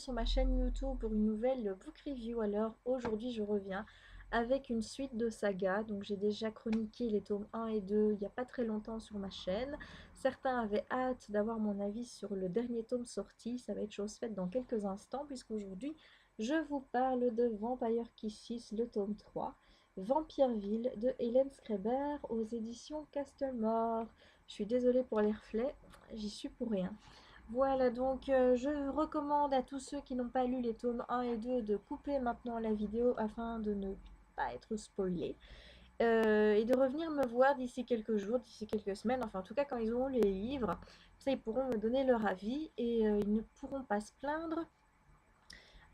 sur ma chaîne YouTube pour une nouvelle book review. Alors aujourd'hui je reviens avec une suite de sagas. Donc j'ai déjà chroniqué les tomes 1 et 2 il n'y a pas très longtemps sur ma chaîne. Certains avaient hâte d'avoir mon avis sur le dernier tome sorti. Ça va être chose faite dans quelques instants puisqu'aujourd'hui je vous parle de Vampire Kisses, le tome 3, Vampireville de Hélène Schreiber aux éditions Castlemore. Je suis désolée pour les reflets, j'y suis pour rien. Voilà, donc je recommande à tous ceux qui n'ont pas lu les tomes 1 et 2 de couper maintenant la vidéo afin de ne pas être spoilés. Et de revenir me voir d'ici quelques jours, d'ici quelques semaines, enfin en tout cas quand ils auront les livres. Ça, ils pourront me donner leur avis et ils ne pourront pas se plaindre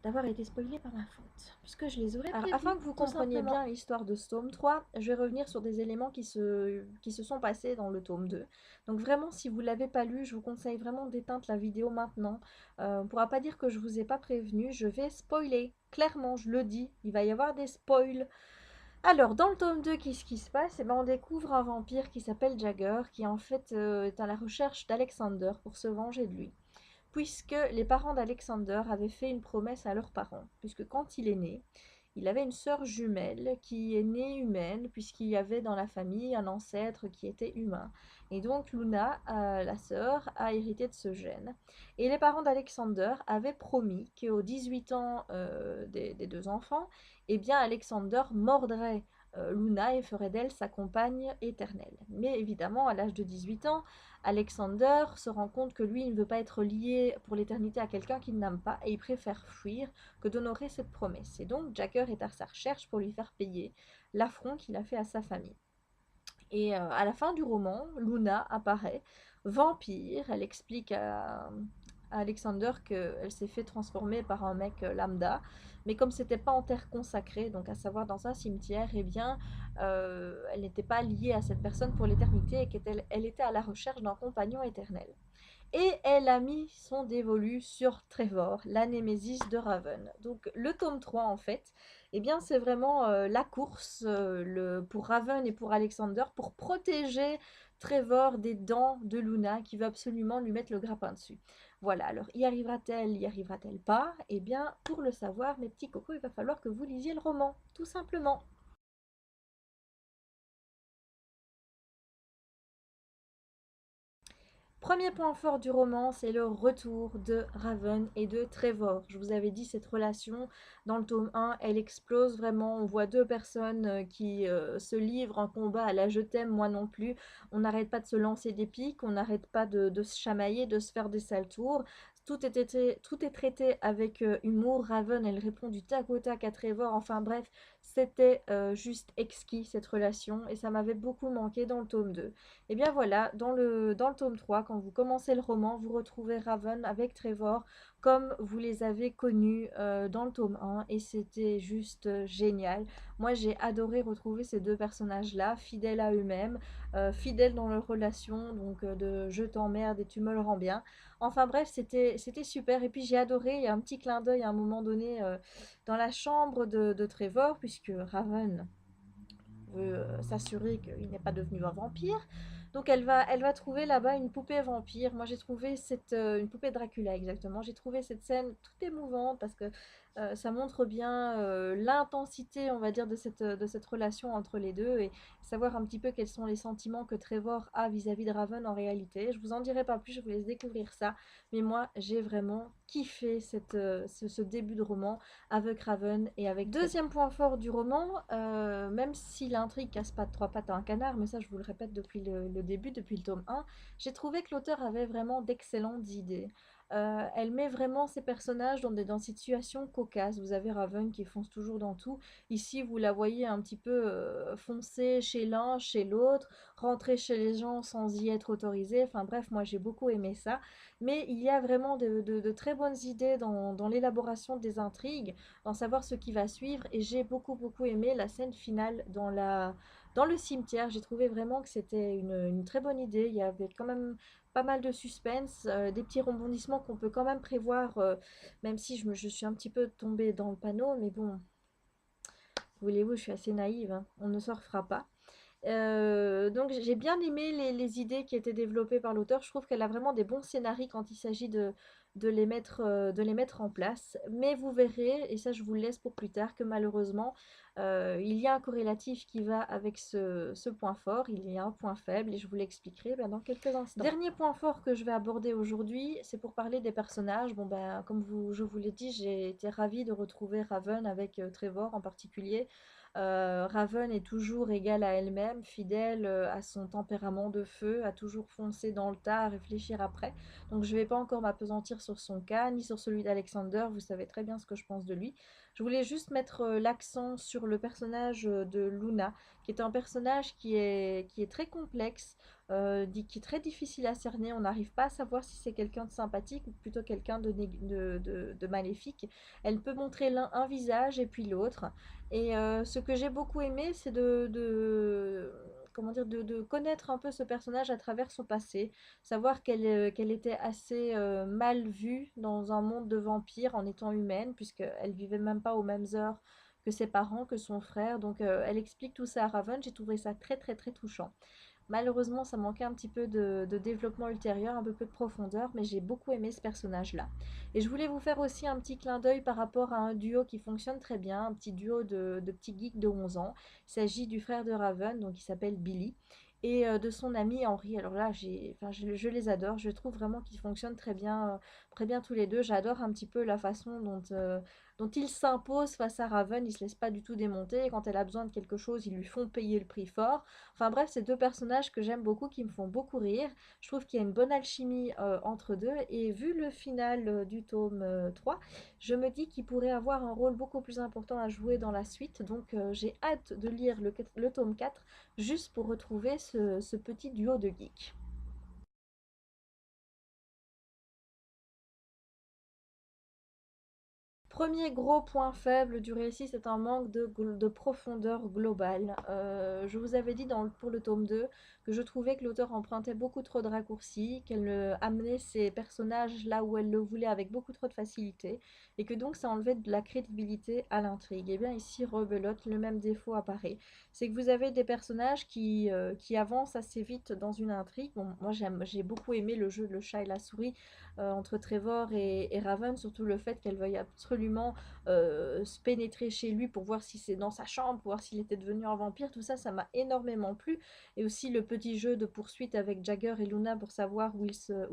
d'avoir été spoilés par ma faute, puisque je les aurais prévenus. Alors, afin que vous compreniez bien l'histoire de ce tome 3, je vais revenir sur des éléments qui se sont passés dans le tome 2. Donc vraiment, si vous ne l'avez pas lu, je vous conseille vraiment d'éteindre la vidéo maintenant. On ne pourra pas dire que je vous ai pas prévenu, je vais spoiler. Clairement, je le dis, il va y avoir des spoils. Alors, dans le tome 2, qu'est-ce qui se passe? On découvre un vampire qui s'appelle Jagger, qui en fait est à la recherche d'Alexander pour se venger de lui, puisque les parents d'Alexander avaient fait une promesse à leurs parents, puisque quand il est né, il avait une sœur jumelle qui est née humaine, puisqu'il y avait dans la famille un ancêtre qui était humain. Et donc Luna, la sœur, a hérité de ce gène. Et les parents d'Alexander avaient promis qu'aux 18 ans des deux enfants, eh bien Alexander mordrait Luna et ferait d'elle sa compagne éternelle. Mais évidemment, à l'âge de 18 ans, Alexander se rend compte que lui, il ne veut pas être lié pour l'éternité à quelqu'un qu'il n'aime pas et il préfère fuir que d'honorer cette promesse. Et donc, Jagger est à sa recherche pour lui faire payer l'affront qu'il a fait à sa famille. Et à la fin du roman, Luna apparaît, vampire. Elle explique à Alexander qu'elle s'est fait transformer par un mec lambda, mais comme c'était pas en terre consacrée, donc à savoir dans un cimetière, eh bien, elle n'était pas liée à cette personne pour l'éternité et qu'elle était à la recherche d'un compagnon éternel. Et elle a mis son dévolu sur Trevor, la némésis de Raven. Donc le tome 3 en fait, eh bien c'est vraiment la course pour Raven et pour Alexander pour protéger Trevor des dents de Luna qui veut absolument lui mettre le grappin dessus. Voilà, alors y arrivera-t-elle pas? Eh bien pour le savoir mes petits cocos, il va falloir que vous lisiez le roman, tout simplement. Premier point fort du roman, c'est le retour de Raven et de Trevor. Je vous avais dit, cette relation, dans le tome 1, elle explose vraiment. On voit deux personnes qui se livrent un combat à la je t'aime, moi non plus. On n'arrête pas de se lancer des piques, on n'arrête pas de se chamailler, de se faire des sales tours. Tout est traité avec humour. Raven, elle répond du tac au tac à Trevor. Enfin bref, c'était juste exquis cette relation et ça m'avait beaucoup manqué dans le tome 2. Et bien voilà, dans le tome 3, quand vous commencez le roman, vous retrouvez Raven avec Trevor comme vous les avez connus dans le tome 1 et c'était juste génial. Moi j'ai adoré retrouver ces deux personnages-là, fidèles à eux-mêmes, fidèles dans leur relation, donc de je t'emmerde et tu me le rends bien. Enfin bref, c'était super et puis j'ai adoré, il y a un petit clin d'œil à un moment donné dans la chambre de Trevor, puisque Raven veut s'assurer qu'il n'est pas devenu un vampire. Donc elle va trouver là-bas une poupée vampire. Moi j'ai trouvé une poupée Dracula exactement. J'ai trouvé cette scène toute émouvante parce que ça montre bien l'intensité, on va dire, de cette relation entre les deux et savoir un petit peu quels sont les sentiments que Trevor a vis-à-vis de Raven en réalité. Je vous en dirai pas plus, je vous laisse découvrir ça. Mais moi j'ai vraiment kiffé ce début de roman avec Raven et avec deuxième point fort du roman, même si l'intrigue casse pas de trois pattes à un canard, mais ça je vous le répète depuis le début, depuis le tome 1, j'ai trouvé que l'auteur avait vraiment d'excellentes idées. Elle met vraiment ses personnages dans des situations cocasses. Vous avez Raven qui fonce toujours dans tout. Ici, vous la voyez un petit peu foncer chez l'un, chez l'autre, rentrer chez les gens sans y être autorisée. Enfin bref, moi j'ai beaucoup aimé ça. Mais il y a vraiment de très bonnes idées dans l'élaboration des intrigues, dans savoir ce qui va suivre. Et j'ai beaucoup aimé la scène finale dans le cimetière. J'ai trouvé vraiment que c'était une très bonne idée. Il y avait quand même pas mal de suspense, des petits rebondissements qu'on peut quand même prévoir, même si je suis un petit peu tombée dans le panneau. Mais bon, voulez-vous, je suis assez naïve, hein, on ne se refera pas. Donc j'ai bien aimé les idées qui étaient développées par l'auteur. Je trouve qu'elle a vraiment des bons scénarios quand il s'agit de les mettre en place. Mais vous verrez, et ça je vous le laisse pour plus tard, que malheureusement, il y a un corrélatif qui va avec ce point fort, il y a un point faible, et je vous l'expliquerai dans quelques instants. Dernier point fort que je vais aborder aujourd'hui, c'est pour parler des personnages. Bon ben, comme je vous l'ai dit, j'ai été ravie de retrouver Raven avec Trevor en particulier. Raven est toujours égale à elle-même, fidèle à son tempérament de feu, à toujours foncer dans le tas, à réfléchir après. Donc je ne vais pas encore m'apesantir sur son cas, ni sur celui d'Alexander, vous savez très bien ce que je pense de lui. Je voulais juste mettre l'accent sur le personnage de Luna, qui est un personnage qui est très complexe, qui est très difficile à cerner. On n'arrive pas à savoir si c'est quelqu'un de sympathique ou plutôt quelqu'un de maléfique. Elle peut montrer l'un un visage et puis l'autre. Et ce que j'ai beaucoup aimé, c'est comment dire, de connaître un peu ce personnage à travers son passé, savoir qu'elle était assez mal vue dans un monde de vampires en étant humaine, puisqu'elle vivait même pas aux mêmes heures que ses parents, que son frère. Donc elle explique tout ça à Raven. J'ai trouvé ça très très très touchant. Malheureusement, ça manquait un petit peu de développement ultérieur, un peu de profondeur, mais j'ai beaucoup aimé ce personnage-là. Et je voulais vous faire aussi un petit clin d'œil par rapport à un duo qui fonctionne très bien, un petit duo de petits geeks de 11 ans. Il s'agit du frère de Raven, donc il s'appelle Billy, et de son ami Henry. Alors là, je les adore, je trouve vraiment qu'ils fonctionnent très bien tous les deux. J'adore un petit peu la façon dont ils s'imposent face à Raven, ils ne se laissent pas du tout démonter, et quand elle a besoin de quelque chose, ils lui font payer le prix fort. Enfin bref, c'est deux personnages que j'aime beaucoup, qui me font beaucoup rire. Je trouve qu'il y a une bonne alchimie entre deux. Et vu le final du tome 3, je me dis qu'il pourrait avoir un rôle beaucoup plus important à jouer dans la suite. Donc j'ai hâte de lire le tome 4 juste pour retrouver ce petit duo de geeks. Premier gros point faible du récit, c'est un manque de profondeur globale. Je vous avais dit pour le tome 2 que je trouvais que l'auteur empruntait beaucoup trop de raccourcis, qu'elle amenait ses personnages là où elle le voulait avec beaucoup trop de facilité, et que donc ça enlevait de la crédibilité à l'intrigue. Et bien ici, rebelote, le même défaut apparaît. C'est que vous avez des personnages qui avancent assez vite dans une intrigue. Bon, moi j'ai beaucoup aimé le jeu de le chat et la souris entre Trevor et Raven, surtout le fait qu'elle veuille absolument se pénétrer chez lui pour voir si c'est dans sa chambre, pour voir s'il était devenu un vampire. Tout ça, ça m'a énormément plu. Et aussi le petit jeu de poursuite avec Jagger et Luna pour savoir où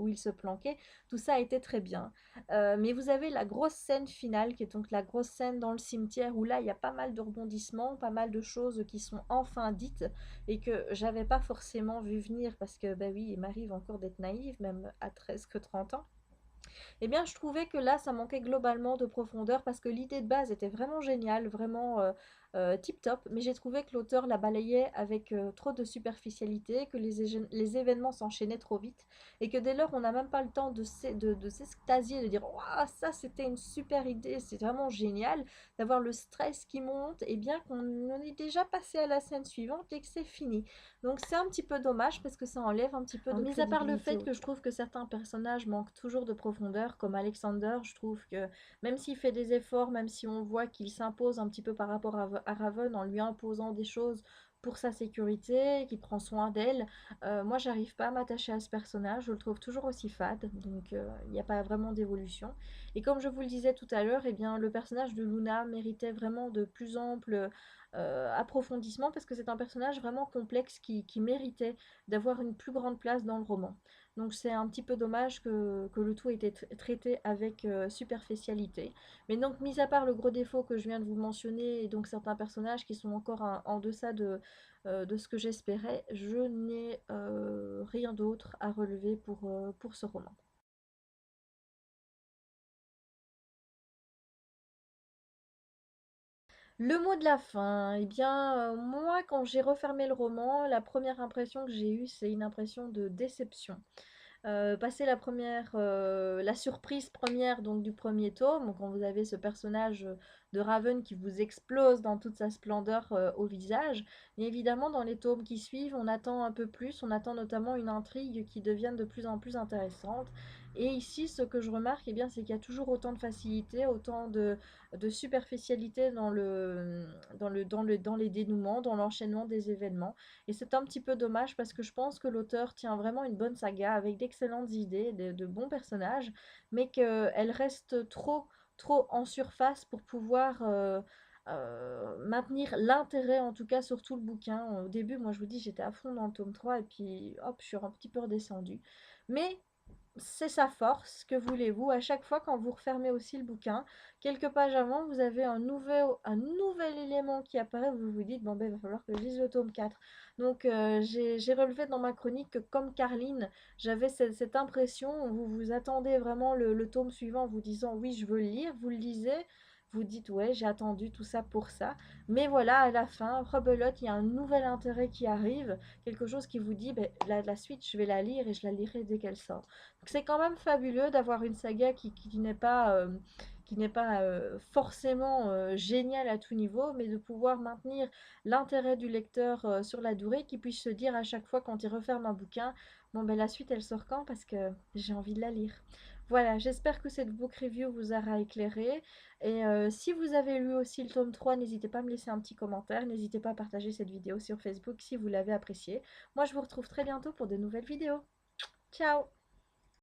ils se planquaient. Tout ça a été très bien. Mais vous avez la grosse scène finale, qui est donc la grosse scène dans le cimetière, où là, il y a pas mal de rebondissements, pas mal de choses qui sont enfin dites et que j'avais pas forcément vu venir parce que, bah oui, il m'arrive encore d'être naïve, même à 13 que 30 ans. Eh bien, je trouvais que là, ça manquait globalement de profondeur parce que l'idée de base était vraiment géniale, vraiment tip top, mais j'ai trouvé que l'auteur la balayait avec trop de superficialité, que les événements s'enchaînaient trop vite et que dès lors, on n'a même pas le temps de s'extasier, de dire waouh, ça c'était une super idée, c'est vraiment génial, d'avoir le stress qui monte et bien qu'on est déjà passé à la scène suivante et que c'est fini. Donc c'est un petit peu dommage parce que ça enlève un petit peu de crédibilité. Mis à part le fait que je trouve que certains personnages manquent toujours de profondeur, comme Alexander, je trouve que même s'il fait des efforts, même si on voit qu'il s'impose un petit peu par rapport à Raven en lui imposant des choses pour sa sécurité, qui prend soin d'elle, moi j'arrive pas à m'attacher à ce personnage, je le trouve toujours aussi fade, donc il n'y a pas vraiment d'évolution. Et comme je vous le disais tout à l'heure, eh bien le personnage de Luna méritait vraiment de plus amples approfondissement parce que c'est un personnage vraiment complexe qui méritait d'avoir une plus grande place dans le roman. Donc c'est un petit peu dommage que le tout ait été traité avec superficialité. Mais donc, mis à part le gros défaut que je viens de vous mentionner, et donc certains personnages qui sont encore en deçà de ce que j'espérais, je n'ai rien d'autre à relever pour ce roman. Le mot de la fin, eh bien, moi, quand j'ai refermé le roman, la première impression que j'ai eue, c'est une impression de déception. Passer la surprise première donc du premier tome, quand vous avez ce personnage de Raven qui vous explose dans toute sa splendeur au visage. Mais évidemment, dans les tomes qui suivent, on attend un peu plus, on attend notamment une intrigue qui devienne de plus en plus intéressante. Et ici, ce que je remarque, eh bien, c'est qu'il y a toujours autant de facilité, autant de superficialité dans les dénouements, dans l'enchaînement des événements. Et c'est un petit peu dommage parce que je pense que l'auteur tient vraiment une bonne saga avec d'excellentes idées, de bons personnages, mais qu'elle reste trop en surface pour pouvoir maintenir l'intérêt, en tout cas, sur tout le bouquin. Au début, moi, je vous dis, j'étais à fond dans le tome 3 et puis, hop, je suis un petit peu redescendue. Mais c'est sa force, que voulez-vous? À chaque fois, quand vous refermez aussi le bouquin, quelques pages avant, vous avez un nouvel élément qui apparaît, vous vous dites, bon ben, il va falloir que je lise le tome 4. Donc, j'ai relevé dans ma chronique que, comme Carline, j'avais cette impression, vous vous attendez vraiment le tome suivant en vous disant, oui, je veux le lire, vous le lisez, vous dites, ouais, j'ai attendu tout ça pour ça. Mais voilà, à la fin, rebelote, il y a un nouvel intérêt qui arrive, quelque chose qui vous dit, ben, la suite, je vais la lire et je la lirai dès qu'elle sort. C'est quand même fabuleux d'avoir une saga qui n'est pas forcément géniale à tout niveau, mais de pouvoir maintenir l'intérêt du lecteur sur la durée, qui puisse se dire à chaque fois quand il referme un bouquin, bon ben la suite elle sort quand parce que j'ai envie de la lire. Voilà, j'espère que cette book review vous aura éclairé. Et si vous avez lu aussi le tome 3, n'hésitez pas à me laisser un petit commentaire. N'hésitez pas à partager cette vidéo sur Facebook si vous l'avez appréciée. Moi, je vous retrouve très bientôt pour de nouvelles vidéos. Ciao!